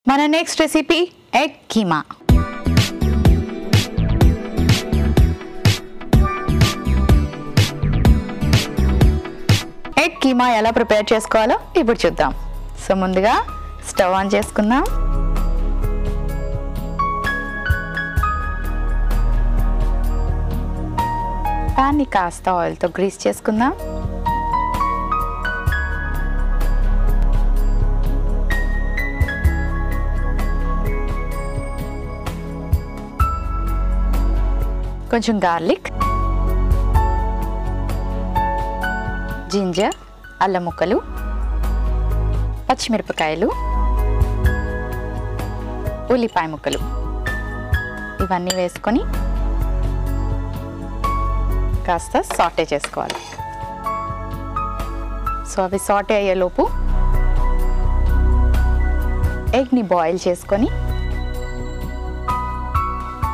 మన next recipe egg keema. Egg keema ఎలా prepare చేసుకోవాలో ఇప్పుడు చూద్దాం. సో ముందుగా స్టవ్ ఆన్ చేసుకుందాం. ప్యాన్ని కాస్త ఆయిల్తో గ్రీస్ చేసుకుందాం. కొంచెం గార్లిక్, జింజర్, అల్లం ముక్కలు, పచ్చిమిరపకాయలు, ఉల్లిపాయ ముక్కలు ఇవన్నీ వేసుకొని కాస్త సాటే చేసుకోవాలి. సో అవి సాటే అయ్యేలోపు ఎగ్ని బాయిల్ చేసుకొని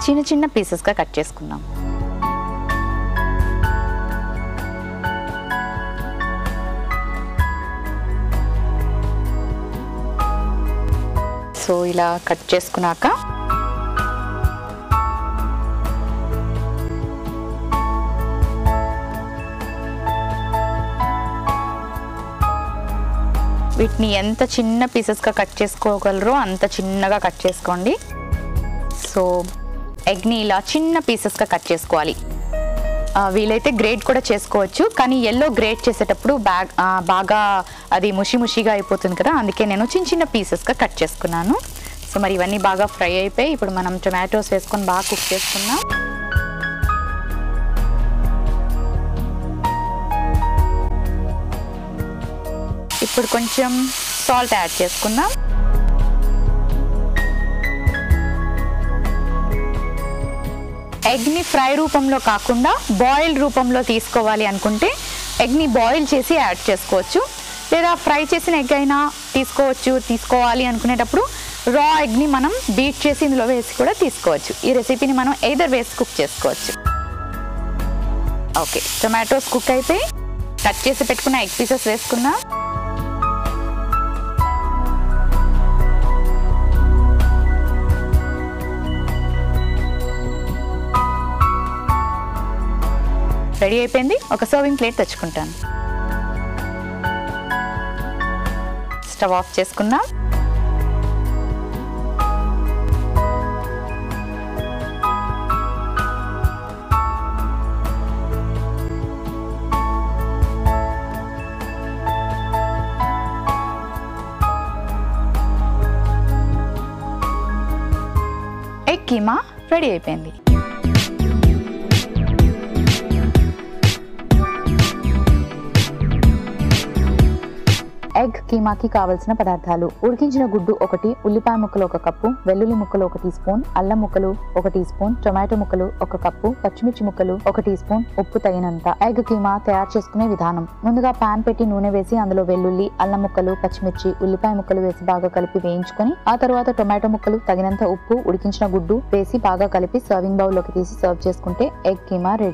చిన్న చిన్న పీసెస్గా కట్ చేసుకుందాం. సో ఇలా కట్ చేసుకున్నాక వీటిని ఎంత చిన్న పీసెస్గా కట్ చేసుకోగలరో అంత చిన్నగా కట్ చేసుకోండి. సో ఎగ్ని ఇలా చిన్న పీసెస్గా కట్ చేసుకోవాలి. వీలైతే గ్రేట్ కూడా చేసుకోవచ్చు, కానీ ఎల్లో గ్రేట్ చేసేటప్పుడు బాగా అది ముషిగా అయిపోతుంది కదా, అందుకే నేను చిన్న చిన్న పీసెస్గా కట్ చేసుకున్నాను. సో మరి ఇవన్నీ బాగా ఫ్రై అయిపోయి ఇప్పుడు మనం టొమాటోస్ వేసుకొని బాగా కుక్ చేసుకుందాం. ఇప్పుడు కొంచెం సాల్ట్ యాడ్ చేసుకుందాం. ఎగ్ని ఫ్రై రూపంలో కాకుండా బాయిల్డ్ రూపంలో తీసుకోవాలి అనుకుంటే ఎగ్ని బాయిల్ చేసి యాడ్ చేసుకోవచ్చు, లేదా ఫ్రై చేసిన ఎగ్ అయినా తీసుకోవాలి అనుకునేటప్పుడు రా ఎగ్ని మనం బీట్ చేసి ఇందులో వేసి కూడా తీసుకోవచ్చు. ఈ రెసిపీని మనం ఎయిదర్ వేసి కుక్ చేసుకోవచ్చు. ఓకే, టొమాటోస్ కుక్ అయితే కట్ చేసి పెట్టుకున్న ఎగ్ పీసెస్ వేసుకుందాం. రెడీ అయిపోయింది. ఒక సర్వింగ్ ప్లేట్ తెచ్చుకుంటాను. స్టవ్ ఆఫ్ చేసుకుందాం. ఎగ్ కీమా రెడీ అయిపోయింది. ఎగ్ కీమాకి కావలసిన పదార్థాలు: ఉడికించిన గుడ్డు 1, ఉల్లిపాయ ముక్కలు 1 కప్పు, వెల్లుల్లి ముక్కలు 1 టీ స్పూన్, అల్లం ముక్కలు 1 టీ స్పూన్, టొమాటో ముక్కలు 1 కప్పు, పచ్చిమిర్చి ముక్కలు 1 టీ స్పూన్, ఉప్పు తగినంత. ఎగ్ కీమా తయారు చేసుకునే విధానం: ముందుగా పాన్ పెట్టి నూనె వేసి అందులో వెల్లుల్లి, అల్లం ముక్కలు, పచ్చిమిర్చి, ఉల్లిపాయ ముక్కలు వేసి బాగా కలిపి వేయించుకొని ఆ తర్వాత టొమాటో ముక్కలు, తగినంత ఉప్పు, ఉడికించిన గుడ్డు వేసి బాగా కలిపి సర్వింగ్ బౌల్ లోకి తీసి సర్వ్ చేసుకుంటే ఎగ్ కీమా రెడీ.